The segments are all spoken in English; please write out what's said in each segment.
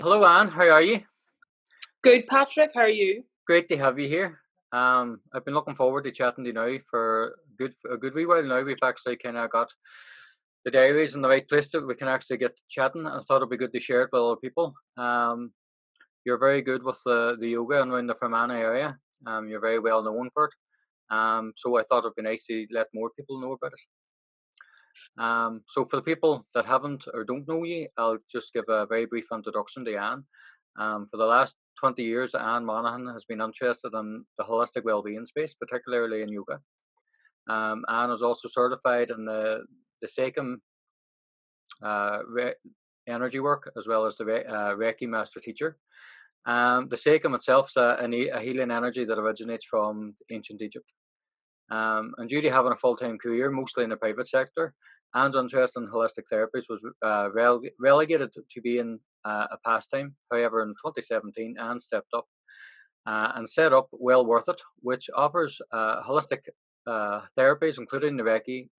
Hello, Anne. How are you? Good, Patrick. How are you? Great to have you here. I've been looking forward to chatting to you now for a good wee while now. We've actually kind of got the diaries in the right place that we can actually get chatting. I thought it'd be good to share it with other people. You're very good with the yoga and around the Fermanagh area. You're very well known for it. So I thought it'd be nice to let more people know about it. So for the people that haven't or don't know you, I'll just give a very brief introduction to Anne. For the last 20 years, Anne Monaghan has been interested in the holistic well-being space, particularly in yoga. Anne is also certified in the SEICHIM energy work, as well as the REIKI master teacher. The SEICHIM itself is a healing energy that originates from ancient Egypt. And due to having a full-time career, mostly in the private sector, Anne's interest in holistic therapies was relegated to being a pastime. However, in 2017, Anne stepped up and set up Well Worth It, which offers holistic therapies, including the Reiki,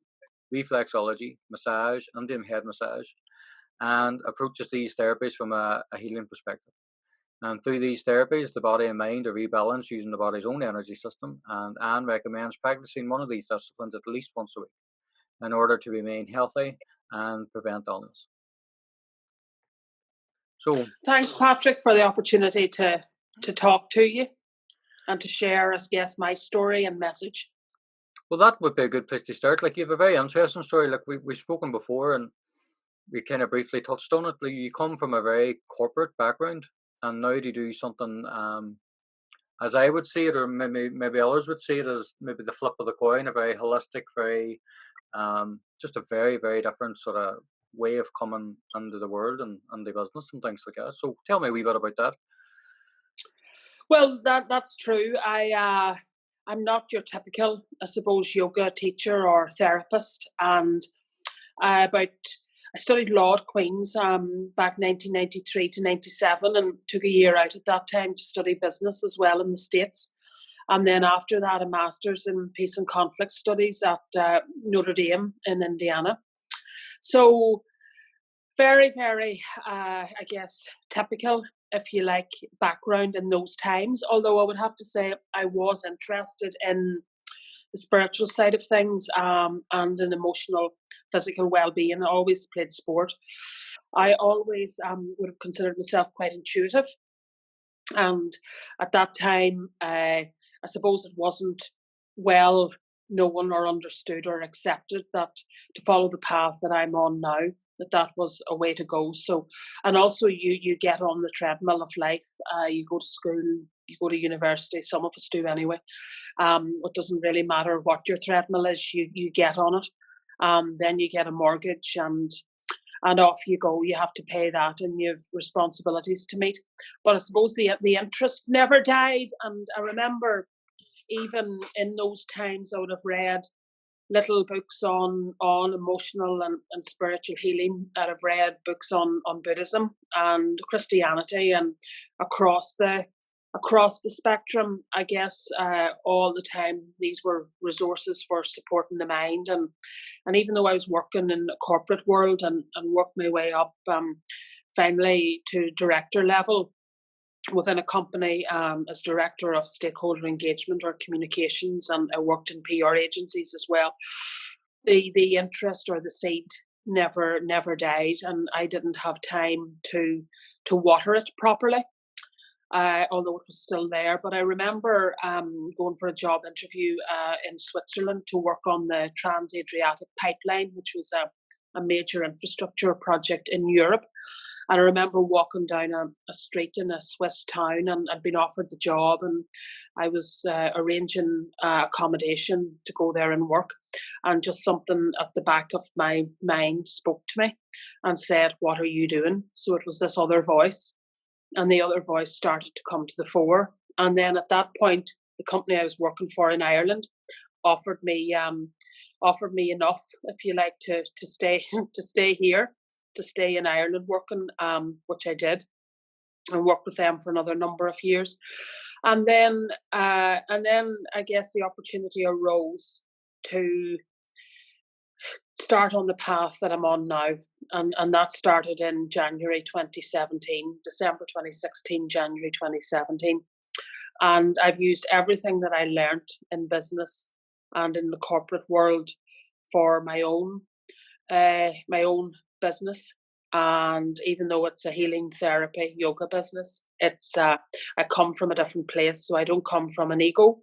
reflexology, massage, Indian head massage, and approaches these therapies from a healing perspective. And through these therapies, the body and mind are rebalanced using the body's own energy system, and Anne recommends practicing one of these disciplines at least once a week in order to remain healthy and prevent illness. So, thanks, Patrick, for the opportunity to talk to you and to share, I guess, my story and message. Well, that would be a good place to start. Like, you have a very interesting story. Like, we've spoken before, and we kind of briefly touched on it. Like, you come from a very corporate background, and now to do something, as I would see it, or maybe others would see it, as maybe the flip of the coin, a very holistic, very just a very, very different sort of way of coming into the world and the business and things like that. So tell me a wee bit about that. Well, that's true. I'm not your typical, I suppose, yoga teacher or therapist. And I studied law at Queen's back 1993 to 97 and took a year out at that time to study business as well in the States. And then after that, a master's in peace and conflict studies at Notre Dame in Indiana. So very, very, I guess, typical, if you like, background in those times. Although I would have to say I was interested in the spiritual side of things and in emotional, physical well-being. I always played sport. I always would have considered myself quite intuitive. And at that time, I suppose it wasn't well known or understood or accepted that to follow the path that I'm on now, that was a way to go. So, and also you get on the treadmill of life. You go to school, you go to university. Some of us do anyway. It doesn't really matter what your treadmill is. You get on it. Then you get a mortgage and off you go. You have to pay that, and you have responsibilities to meet. But I suppose the interest never died. And I remember even in those times I would have read little books on emotional and spiritual healing. I've read books on Buddhism and Christianity, and across the spectrum, I guess, all the time these were resources for supporting the mind. And even though I was working in the corporate world and worked my way up finally to director level within a company as director of stakeholder engagement or communications, and I worked in PR agencies as well, the interest or the seed never died, and I didn't have time to water it properly. Although it was still there. But I remember going for a job interview in Switzerland to work on the Trans-Adriatic pipeline, which was a major infrastructure project in Europe. And I remember walking down a street in a Swiss town, and I'd been offered the job, and I was arranging accommodation to go there and work. And just something at the back of my mind spoke to me and said, "What are you doing?" So it was this other voice. And the other voice started to come to the fore. And then at that point, the company I was working for in Ireland offered me enough, if you like, to stay here, to stay in Ireland working, which I did, and worked with them for another number of years. And then I guess the opportunity arose to start on the path that I'm on now. And that started in January 2017, December 2016, January 2017. And I've used everything that I learned in business and in the corporate world for my own business. And even though it's a healing therapy yoga business, it's I come from a different place. So I don't come from an ego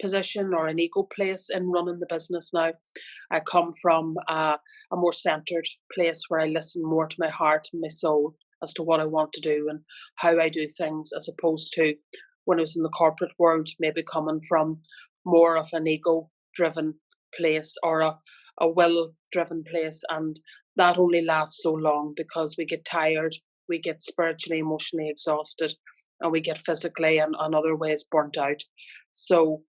position or an ego place in running the business now. I come from a more centered place where I listen more to my heart and my soul as to what I want to do and how I do things, as opposed to when I was in the corporate world, maybe coming from more of an ego driven place or a will driven place. And that only lasts so long because we get tired, we get spiritually, emotionally exhausted, and we get physically and other ways burnt out. So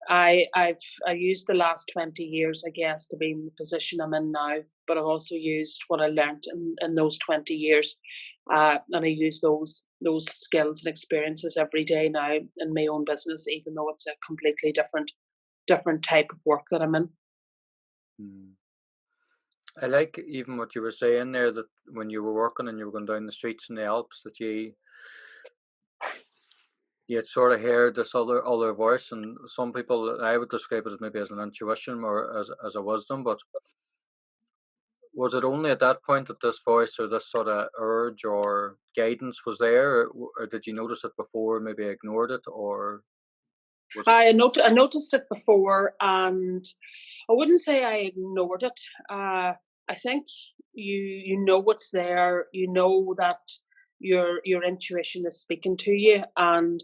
I've used the last 20 years, I guess, to be in the position I'm in now, but I've also used what I learned in those 20 years. And I use those skills and experiences every day now in my own business, even though it's a completely different type of work that I'm in. I like even what you were saying there, that when you were working and you were going down the streets in the Alps, that you had sort of heard this other voice, and some people, I would describe it as maybe as an intuition or as a wisdom, but was it only at that point that this voice or this sort of urge or guidance was there, or did you notice it before, maybe ignored it, or was it? I noticed it before, and I wouldn't say I ignored it. I think you know what's there. You know that your intuition is speaking to you. And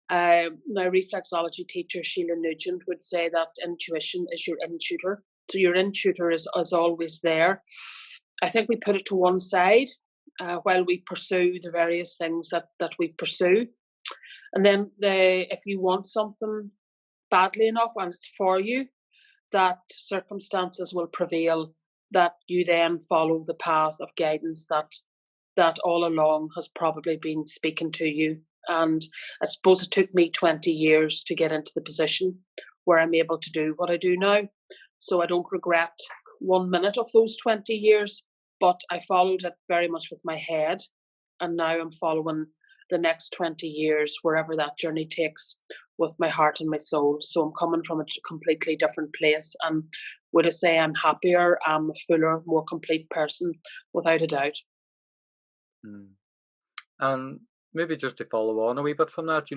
my reflexology teacher Sheila Nugent would say that intuition is your intuitor. So your intuitor is always there. I think we put it to one side while we pursue the various things that we pursue. And then if you want something badly enough and it's for you, that circumstances will prevail, that you then follow the path of guidance that all along has probably been speaking to you. And I suppose it took me 20 years to get into the position where I'm able to do what I do now. So I don't regret 1 minute of those 20 years, but I followed it very much with my head. And now I'm following the next 20 years, wherever that journey takes, with my heart and my soul. So I'm coming from a completely different place. And would I say I'm happier, I'm a fuller, more complete person, without a doubt. And maybe just to follow on a wee bit from that,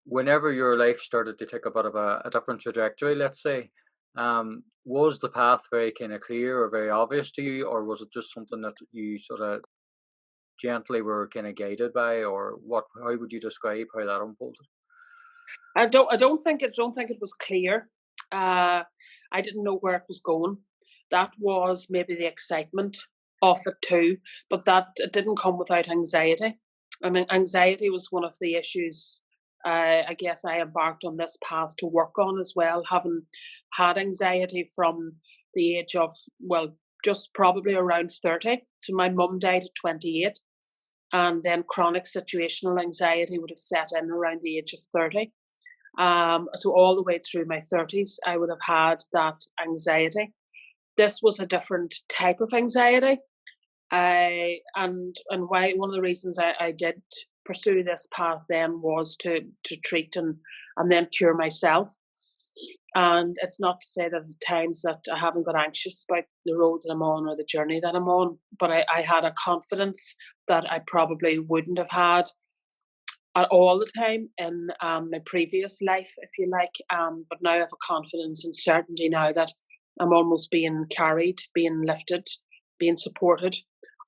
whenever your life started to take a bit of a different trajectory, let's say, was the path very kind of clear or very obvious to you, or was it just something that you sort of gently were kind of guided by, or what? How would you describe how that unfolded? I don't think it was clear. I didn't know where it was going. That was maybe the excitement of it too, but that it didn't come without anxiety. I mean, anxiety was one of the issues I guess I embarked on this path to work on as well, having had anxiety from the age of, well, just probably around 30. So my mum died at 28, and then chronic situational anxiety would have set in around the age of 30. So all the way through my 30s, I would have had that anxiety. This was a different type of anxiety. And why one of the reasons I did pursue this path then was to treat and then cure myself. And it's not to say that at times that I haven't got anxious about the road that I'm on or the journey that I'm on, but I had a confidence that I probably wouldn't have had at all the time in my previous life, if you like. But now I have a confidence and certainty now that I'm almost being carried, being lifted, being supported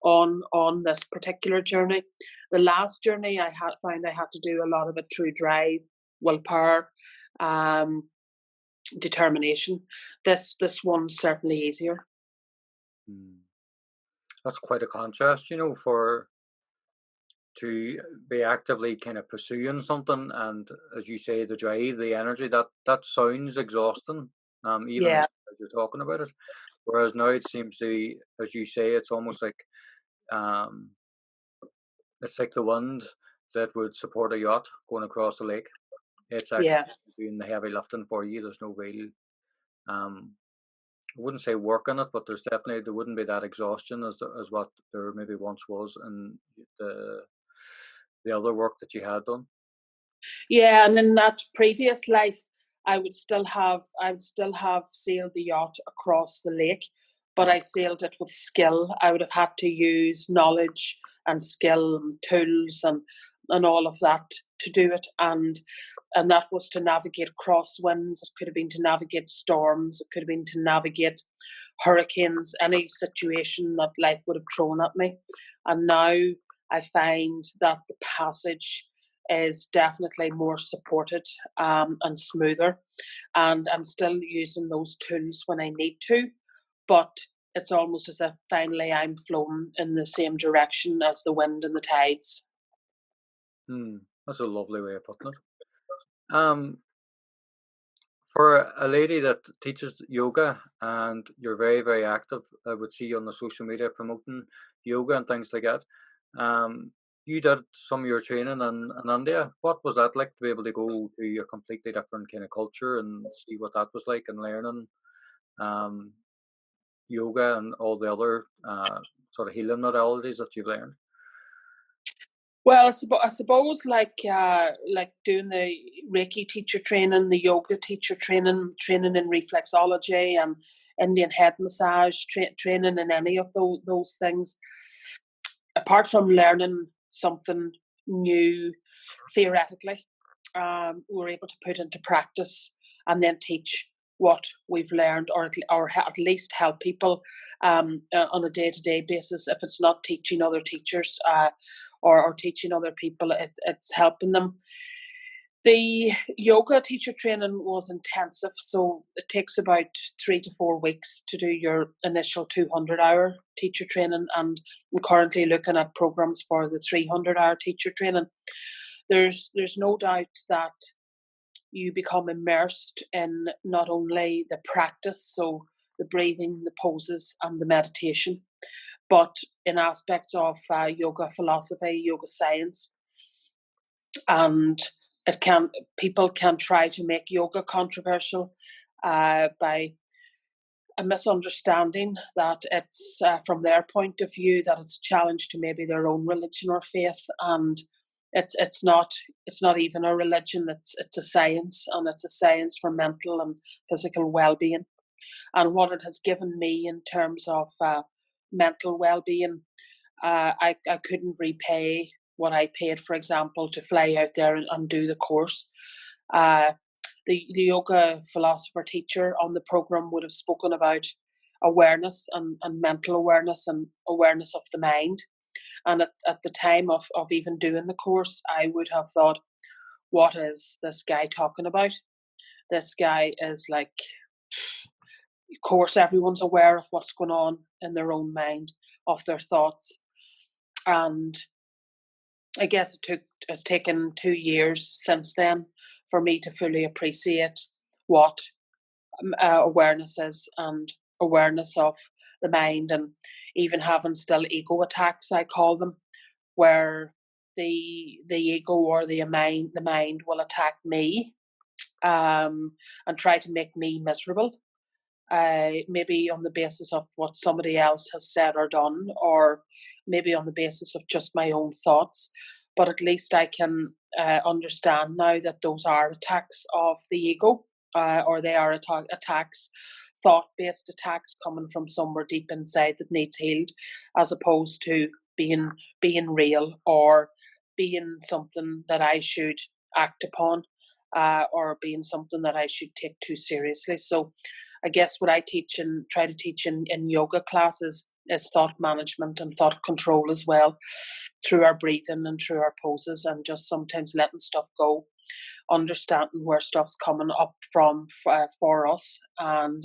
on this particular journey. The last journey I found I had to do a lot of it through drive, willpower, determination. This one's certainly easier. That's quite a contrast, for to be actively kind of pursuing something, and as you say, the drive, the energy, that sounds exhausting, even as you're talking about it. Whereas now it seems to be, as you say, it's almost like it's like the wind that would support a yacht going across the lake. It's actually doing the heavy lifting for you. There's no real wouldn't say work on it, but there wouldn't be that exhaustion as what there maybe once was in the other work that you had done. Yeah, and in that previous life, I would still have sailed the yacht across the lake, but I sailed it with skill. I would have had to use knowledge and skill and tools and all of that to do it, and that was to navigate crosswinds. It could have been to navigate storms. It could have been to navigate hurricanes, any situation that life would have thrown at me. And now I find that the passage is definitely more supported and smoother, and I'm still using those tools when I need to, but it's almost as if finally I'm flowing in the same direction as the wind and the tides. That's a lovely way of putting it. For a lady that teaches yoga and you're very, very active, I would see you on the social media promoting yoga and things like that. You did some of your training in India. What was that like to be able to go to a completely different kind of culture and see what that was like and learning yoga and all the other sort of healing modalities that you've learned? Well, I suppose like doing the Reiki teacher training, the yoga teacher training, training in reflexology and Indian head massage, training in any of those things. Apart from learning something new theoretically, we're able to put into practice and then teach what we've learned, or at least help people on a day-to-day basis. If it's not teaching other teachers or teaching other people, it's helping them. The yoga teacher training was intensive, so it takes about 3 to 4 weeks to do your initial 200-hour teacher training, and I'm currently looking at programs for the 300-hour teacher training. There's no doubt that you become immersed in not only the practice, so the breathing, the poses, and the meditation, but in aspects of yoga philosophy, yoga science, and people can try to make yoga controversial by a misunderstanding that it's from their point of view that it's a challenge to maybe their own religion or faith, and it's not even a religion. It's a science, and it's a science for mental and physical well-being. And what it has given me in terms of mental well-being, I couldn't repay what I paid, for example, to fly out there and do the course. The yoga philosopher teacher on the program would have spoken about awareness and mental awareness and awareness of the mind. And at the time of even doing the course, I would have thought, what is this guy talking about? This guy is like, of course, everyone's aware of what's going on in their own mind, of their thoughts. And I guess it's taken 2 years since then for me to fully appreciate what awareness is, and awareness of the mind, and even having still ego attacks, I call them, where the ego or the mind will attack me and try to make me miserable, maybe on the basis of what somebody else has said or done, or maybe on the basis of just my own thoughts. But at least I can understand now that those are attacks of the ego, or they are attacks, thought-based attacks coming from somewhere deep inside that needs healed, as opposed to being real or being something that I should act upon, or being something that I should take too seriously. So I guess what I teach and try to teach in yoga classes is thought management and thought control as well, through our breathing and through our poses, and just sometimes letting stuff go, understanding where stuff's coming up from for us, and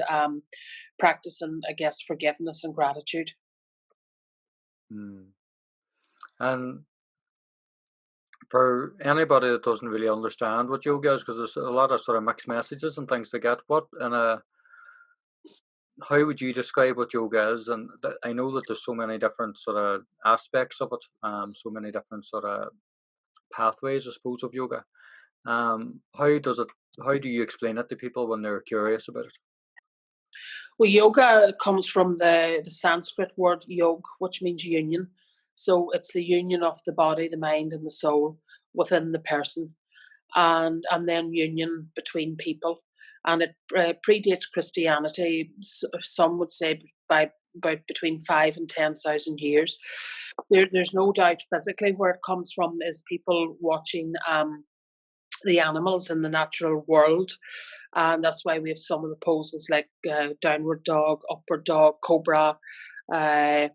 practicing, I guess, forgiveness and gratitude. And for anybody that doesn't really understand what yoga is, because there's a lot of sort of mixed messages and things to get, how would you describe what yoga is? And I know that there's so many different sort of aspects of it, so many different sort of pathways, I suppose, of yoga. How do you explain it to people when they're curious about it? Well, yoga comes from the Sanskrit word yog, which means union. So it's the union of the body, the mind, and the soul within the person, and then union between people. And it predates Christianity. Some would say by about between 5 and 10,000 years. There's no doubt physically where it comes from is people watching the animals in the natural world, and that's why we have some of the poses like downward dog, upward dog, cobra. Uh,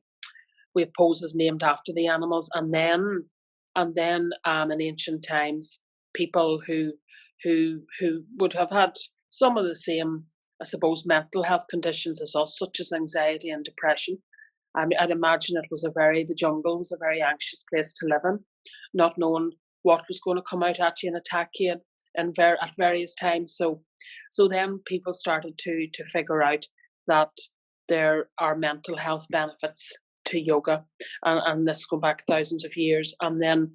we have poses named after the animals, and then in ancient times, people who would have had some of the same, I suppose, mental health conditions as us, such as anxiety and depression. I mean, I'd imagine the jungle was a very anxious place to live in, not knowing what was going to come out at you and attack you at various times. So then people started to figure out that there are mental health benefits to yoga, and this go back thousands of years. And then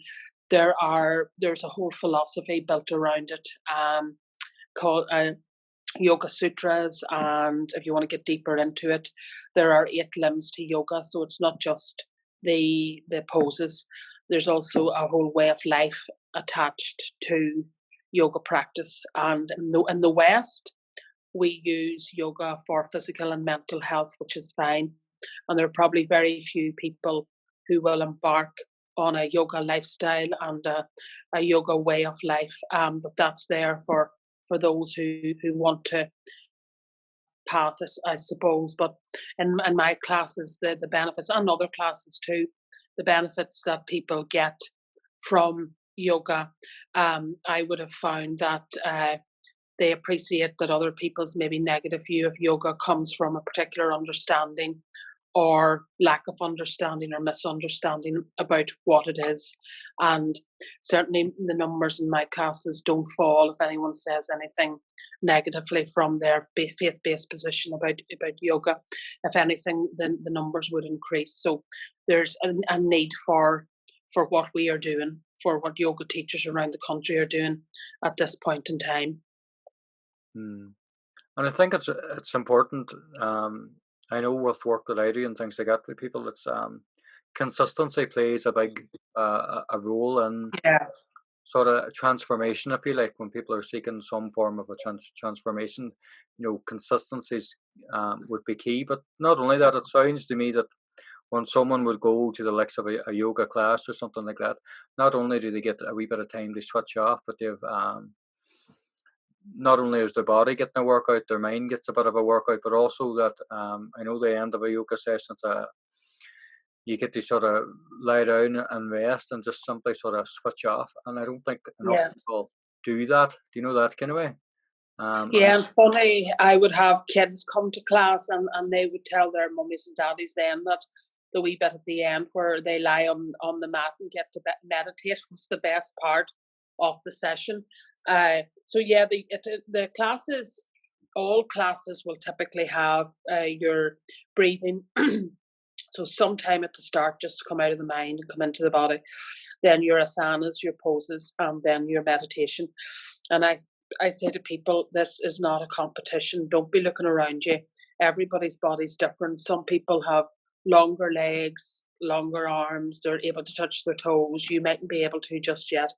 there's a whole philosophy built around it, called Yoga Sutras, and if you want to get deeper into it, there are 8 limbs to yoga. So it's not just the poses. There's also a whole way of life attached to yoga practice. And in the West, we use yoga for physical and mental health, which is fine. And there are probably very few people who will embark on a yoga lifestyle and a yoga way of life. But that's there for those who want to path, I suppose. But in my classes, the benefits, and other classes too, the benefits that people get from yoga, I would have found that they appreciate that other people's maybe negative view of yoga comes from a particular understanding or lack of understanding or misunderstanding about what it is. And certainly the numbers in my classes don't fall if anyone says anything negatively from their faith-based position about yoga. If anything, then the numbers would increase. So there's a need for what we are doing, for what yoga teachers around the country are doing at this point in time. And I think it's important. I know with work that I do and things like that with people, it's consistency plays a big a role in sort of transformation. I feel like when people are seeking some form of a transformation, consistencies would be key. But not only that, it sounds to me that when someone would go to the likes of a yoga class or something like that, not only do they get a wee bit of time to switch off, but they've not only is their body getting a workout, their mind gets a bit of a workout, but also that I know the end of a yoga session, you get to sort of lie down and rest and just simply sort of switch off. And I don't think enough people do that. Do you know that kind of way? And funny, I would have kids come to class and they would tell their mummies and daddies then that the wee bit at the end where they lie on the mat and get to meditate was the best part of the session. So yeah, the classes, all classes will typically have your breathing. So sometime at the start, just to come out of the mind and come into the body. Then your asanas, your poses, and then your meditation. And I say to people, this is not a competition. Don't be looking around you. Everybody's body's different. Some people have longer legs, longer arms. They're able to touch their toes. You mightn't be able to just yet.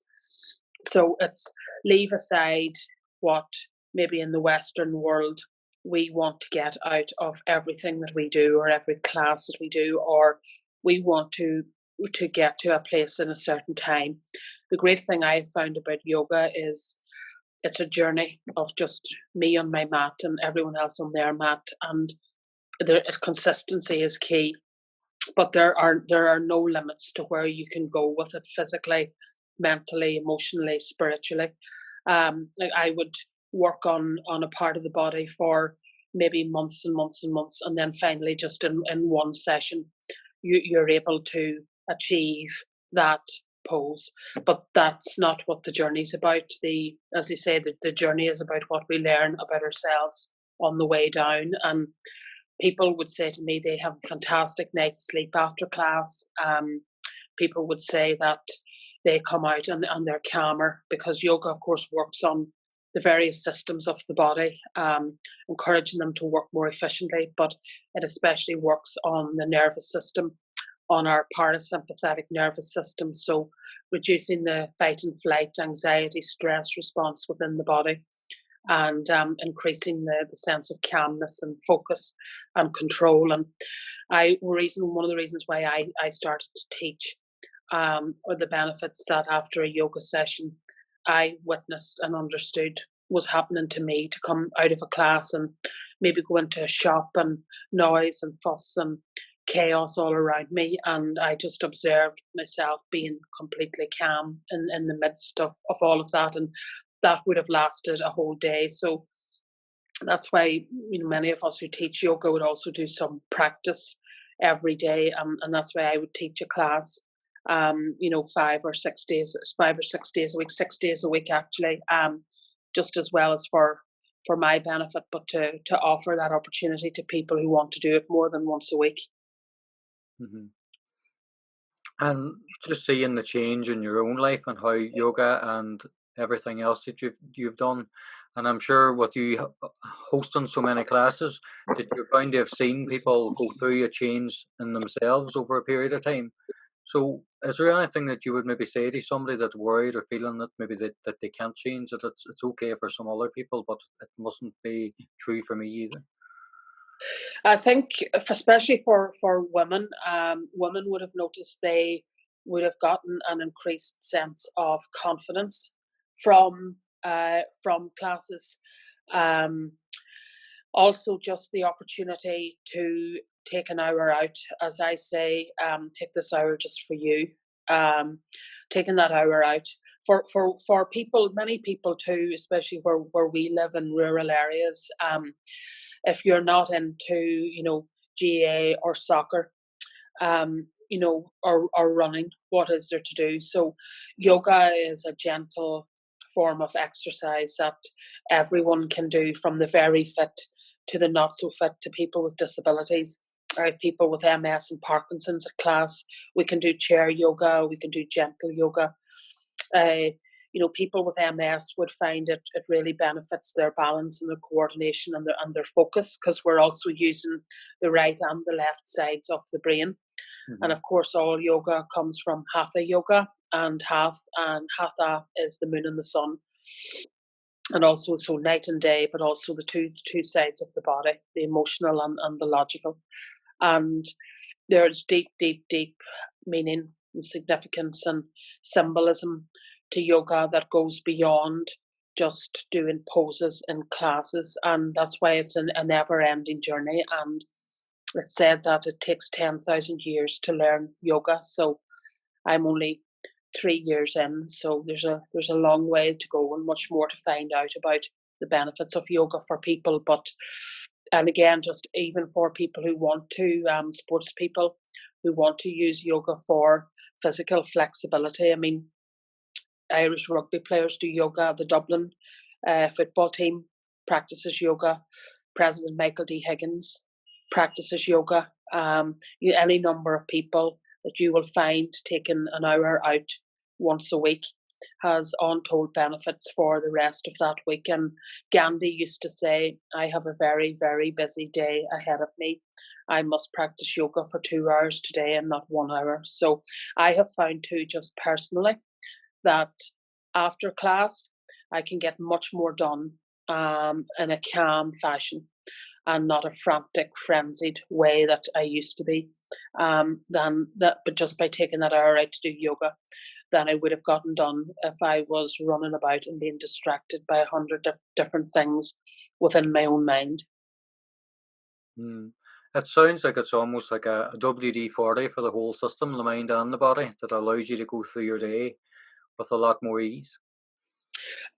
So it's leave aside what maybe in the Western world we want to get out of everything that we do or every class that we do, or we want to get to a place in a certain time. The great thing I found about yoga is it's a journey of just me on my mat and everyone else on their mat, and consistency is key. But there are no limits to where you can go with it physically, mentally, emotionally, spiritually. I would work on a part of the body for maybe months and months and months, and then finally just in one session you're able to achieve that pose. But that's not what the journey's about. As they say, the journey is about what we learn about ourselves on the way down. And people would say to me they have a fantastic night's sleep after class. People would say that they come out and they're calmer, because yoga, of course, works on the various systems of the body, encouraging them to work more efficiently. But it especially works on the nervous system, on our parasympathetic nervous system. So reducing the fight and flight, anxiety, stress response within the body, and increasing the sense of calmness and focus and control. And one of the reasons why I started to teach are the benefits that after a yoga session I witnessed and understood was happening to me, to come out of a class and maybe go into a shop and noise and fuss and chaos all around me, and I just observed myself being completely calm in the midst of all of that, and that would have lasted a whole day. So that's why many of us who teach yoga would also do some practice every day, and that's why I would teach a class 5 or 6 days a week, 6 days a week actually, just as well as for my benefit, but to offer that opportunity to people who want to do it more than once a week. Mm-hmm. And just seeing the change in your own life and how yoga and everything else that you've done, and I'm sure with you hosting so many classes that you're going to have seen people go through a change in themselves over a period of time. So is there anything that you would maybe say to somebody that's worried or feeling that maybe that they can't change, that it's okay for some other people, but it mustn't be true for me either? I think, especially for women, women would have noticed they would have gotten an increased sense of confidence from classes. Also, just the opportunity to take an hour out, as I say, take this hour just for you. Taking that hour out for people, many people too, especially where we live in rural areas. If you're not into, GA or soccer, or running, what is there to do? So yoga is a gentle form of exercise that everyone can do, from the very fit to the not so fit, to people with disabilities. I have people with MS and Parkinson's at class. We can do chair yoga, we can do gentle yoga. People with MS would find it really benefits their balance and their coordination and their focus, because we're also using the right and the left sides of the brain. Mm-hmm. And of course, all yoga comes from hatha yoga, and hatha is the moon and the sun. And also, so night and day, but also the two sides of the body, the emotional and the logical. And there's deep, deep, deep meaning and significance and symbolism to yoga that goes beyond just doing poses in classes. And that's why it's a never-ending journey. And it's said that it takes 10,000 years to learn yoga. So I'm only 3 years in, so there's a long way to go and much more to find out about the benefits of yoga for people. And again, just even for people who want to, sports people who want to use yoga for physical flexibility. I mean, Irish rugby players do yoga. The Dublin football team practices yoga. President Michael D. Higgins practices yoga. Any number of people that you will find taking an hour out once a week has untold benefits for the rest of that week. And Gandhi used to say, I have a very, very busy day ahead of me. I must practice yoga for 2 hours today and not 1 hour. So I have found too, just personally, that after class, I can get much more done in a calm fashion and not a frantic, frenzied way that I used to be. But just by taking that hour out to do yoga, than I would have gotten done if I was running about and being distracted by 100 different things within my own mind. It sounds like it's almost like a WD-40 for the whole system, the mind and the body, that allows you to go through your day with a lot more ease.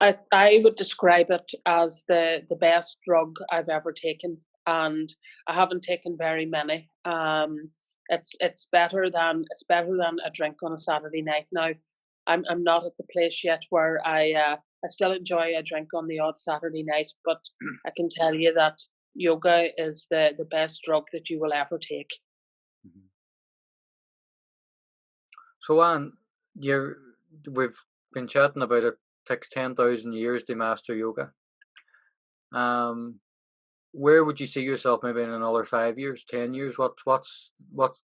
I would describe it as the best drug I've ever taken, and I haven't taken very many. It's better than a drink on a Saturday night. Now, I'm not at the place yet where I still enjoy a drink on the odd Saturday night, but I can tell you that yoga is the best drug that you will ever take. Mm-hmm. So Anne, we've been chatting about it takes 10,000 years to master yoga. Where would you see yourself maybe in another 5 years, 10 years? What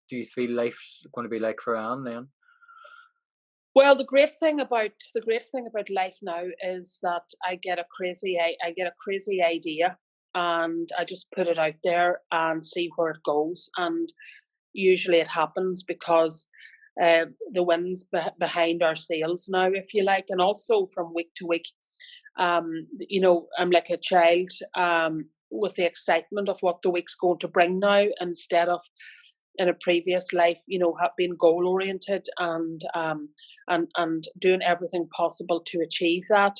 do you feel life's going to be like for Anne then? Well, the great thing about life now is that I get a crazy idea, and I just put it out there and see where it goes. And usually it happens because the wind's behind our sails now, if you like, and also from week to week. You know, I'm like a child with the excitement of what the week's going to bring now, instead of in a previous life, you know, have been goal oriented and doing everything possible to achieve that,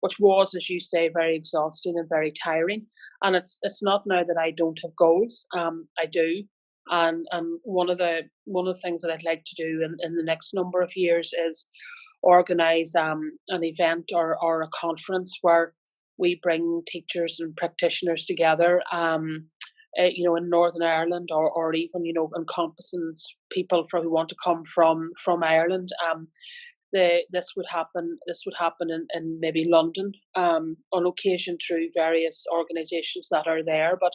which was, as you say, very exhausting and very tiring. And it's not now that I don't have goals. I do. And one of the things that I'd like to do in the next number of years is organise an event or a conference where we bring teachers and practitioners together, you know, in Northern Ireland, or even, you know, encompassing people who want to come from Ireland. This would happen in maybe London on occasion through various organisations that are there. But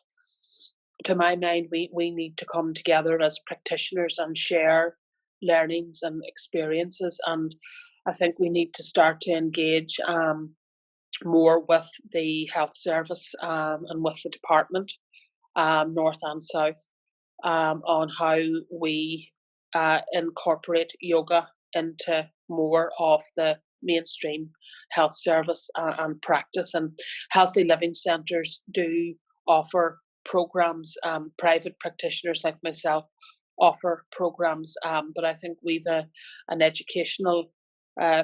to my mind, we need to come together as practitioners and share learnings and experiences. And I think we need to start to engage more with the health service and with the department, north and south, on how we incorporate yoga into more of the mainstream health service and practice. And healthy living centres do offer programs. Private practitioners like myself offer programs, but I think we've an educational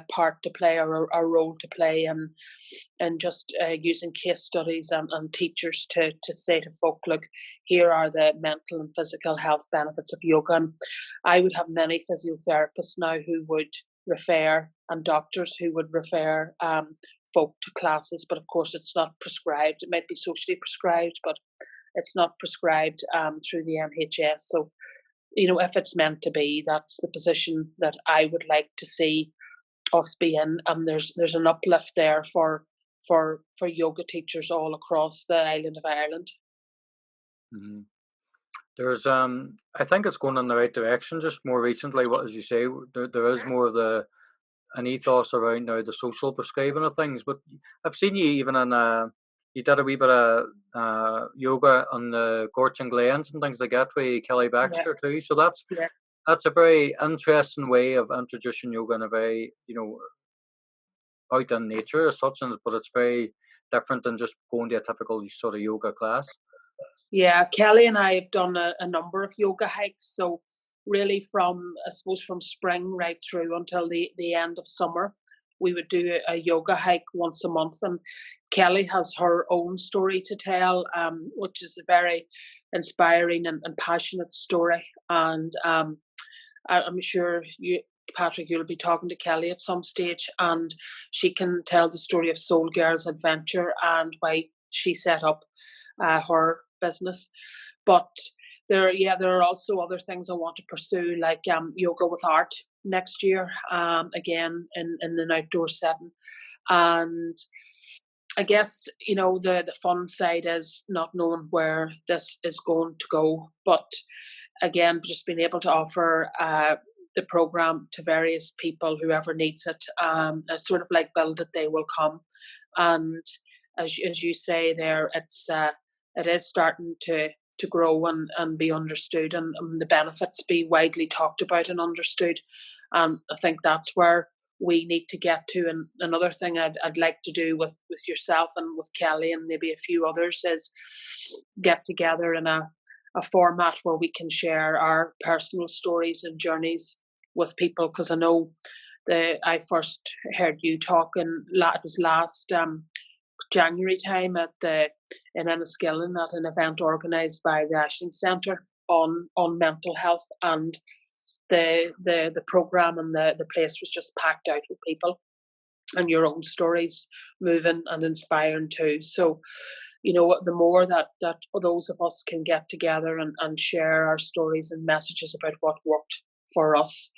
part to play, or a role to play, and just using case studies and teachers to say to folk, look, here are the mental and physical health benefits of yoga. And I would have many physiotherapists now who would refer, and doctors who would refer folk to classes, but of course it's not prescribed. It might be socially prescribed, but it's not prescribed through the NHS. So, you know, if it's meant to be, that's the position that I would like to see us be in. And there's an uplift there for yoga teachers all across the island of Ireland. Mm-hmm. There's I think it's going in the right direction. Just more recently, what as you say, there is more of an ethos around now the social prescribing of things. But I've seen you even in you did a wee bit of yoga on the Gorts and Glens and things like that with Kelly Baxter too. So that's a very interesting way of introducing yoga in a very, you know, out in nature as such, but it's very different than just going to a typical sort of yoga class. Yeah, Kelly and I have done a number of yoga hikes. So really from spring right through until the end of summer, we would do a yoga hike once a month. And Kelly has her own story to tell, which is a very inspiring and passionate story. And I'm sure Patrick, you'll be talking to Kelly at some stage, and she can tell the story of Soul Girls Adventure and why she set up her business. But there are also other things I want to pursue, like yoga with art next year, again in an outdoor setting. And I guess, you know, the fun side is not knowing where this is going to go, but again, just being able to offer the program to various people, whoever needs it, sort of like build it, they will come. And as you say there, it is starting to grow and be understood, and the benefits be widely talked about and understood. I think that's where we need to get to. And another thing I'd like to do with yourself and with Kelly and maybe a few others is get together in a format where we can share our personal stories and journeys with people. Because I know I first heard you talking, it was last January time in Enniskillen at an event organised by the Ashton Centre on mental health, and the programme and the place was just packed out with people, and your own stories moving and inspiring too. So, you know, the more that those of us can get together and share our stories and messages about what worked for us,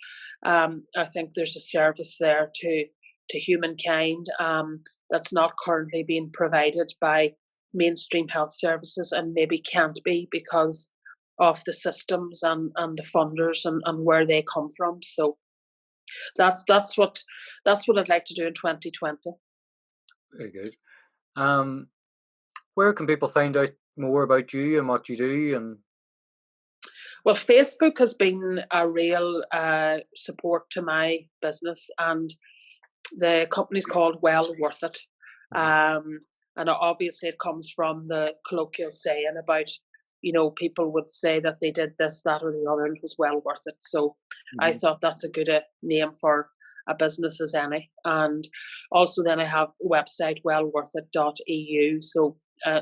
I think there's a service there to to humankind that's not currently being provided by mainstream health services, and maybe can't be because of the systems and the funders and where they come from. So that's what I'd like to do in 2020. Very good. Where can people find out more about you and what you do? And well, Facebook has been a real support to my business, and the company's called Well Worth It. And obviously it comes from the colloquial saying about, people would say that they did this, that, or the other, and it was well worth it. So I thought that's a good name for a business as any. And also then I have a website, wellworthit.eu. So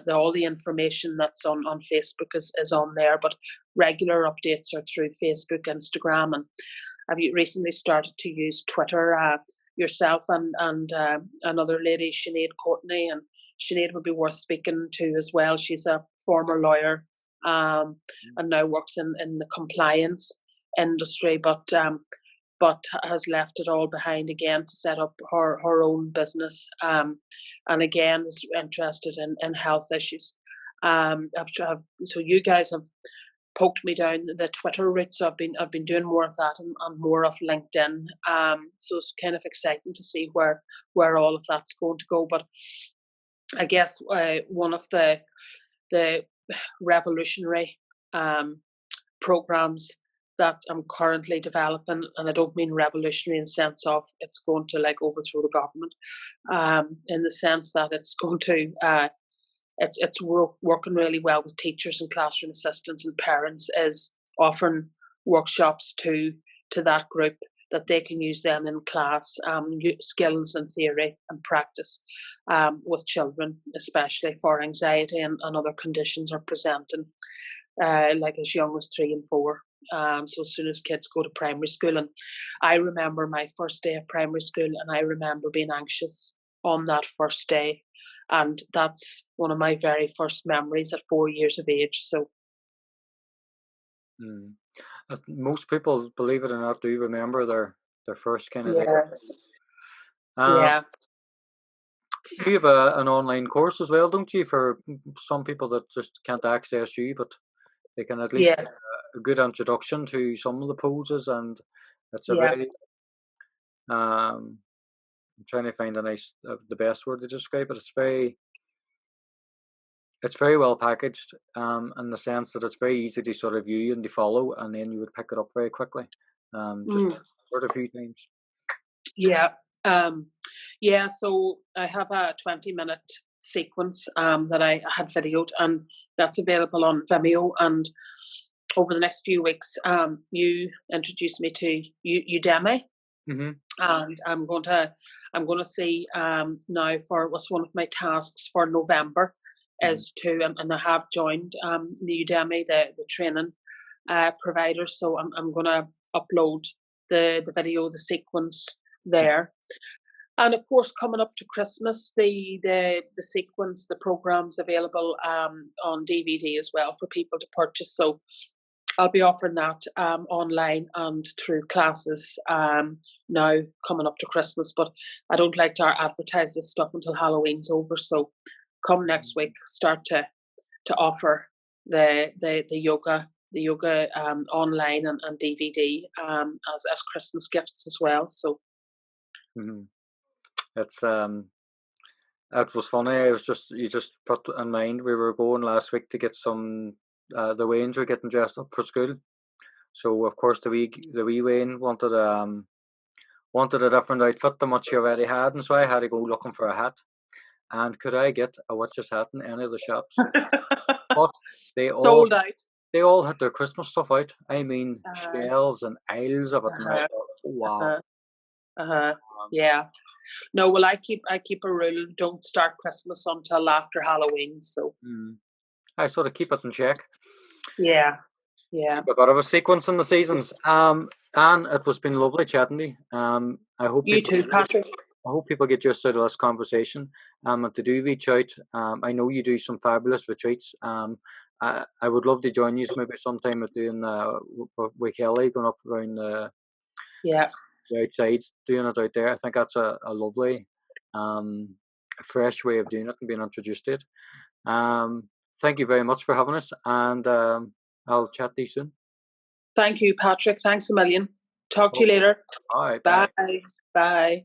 all the information that's on Facebook is on there, but regular updates are through Facebook, Instagram, and have you recently started to use Twitter yourself and another lady, Sinead Courtney, and Sinead would be worth speaking to as well. She's a former lawyer and now works in the compliance industry, but has left it all behind again to set up her own business, and again is interested in health issues. So you guys have poked me down the Twitter route, so I've been doing more of that and more of LinkedIn. So it's kind of exciting to see where all of that's going to go. But I guess one of the revolutionary programs that I'm currently developing, and I don't mean revolutionary in the sense of it's going to like overthrow the government, in the sense that it's going to it's working really well with teachers and classroom assistants and parents, is offering workshops to that group that they can use then in class, skills and theory and practice with children, especially for anxiety and other conditions are presenting, like as young as 3 and 4. So as soon as kids go to primary school, and I remember my first day of primary school, and I remember being anxious on that first day, and that's one of my very first memories at 4 years of age. So most people, believe it or not, do remember their first kind of yeah. day. You have an online course as well, don't you, for some people that just can't access you, but they can at least get a good introduction to some of the poses, and it's a very I'm trying to find the best word to describe it. It's very well packaged, in the sense that it's very easy to sort of view and to follow, and then you would pick it up very quickly. Just sort of a few times. So I have a 20-minute sequence that I had videoed, and that's available on Vimeo. And over the next few weeks, you introduced me to Udemy, and I'm going to see now for what's one of my tasks for November is to, and I have joined the Udemy, the training provider. So I'm going to upload the video, the sequence there. And of course, coming up to Christmas, the sequence, the program's available on DVD as well for people to purchase. So I'll be offering that online and through classes now coming up to Christmas. But I don't like to advertise this stuff until Halloween's over. So come next week, start to offer the yoga online and DVD as Christmas gifts as well. So. It's it was funny. You just put in mind, we were going last week to get some the Waynes were getting dressed up for school, so of course the wee Wayne wanted a different outfit than what she already had, and so I had to go looking for a hat. And could I get a witch's hat in any of the shops? But they sold out. They all had their Christmas stuff out. I mean, shelves and aisles of it. And I thought, wow. Yeah. No, well, I keep a rule: don't start Christmas until after Halloween. So I sort of keep it in check. Yeah. But I was sequencing the seasons. And it was been lovely chatting to you. I hope you too, Patrick. I hope people get just out of this conversation. If they do reach out, I know you do some fabulous retreats. I would love to join you maybe sometime with doing with Kelly going up around the the outside doing it out there. I think that's a lovely, fresh way of doing it and being introduced to it. Thank you very much for having us, and I'll chat to you soon. Thank you, Patrick. Thanks a million. Talk to you later. All right. Bye. Bye.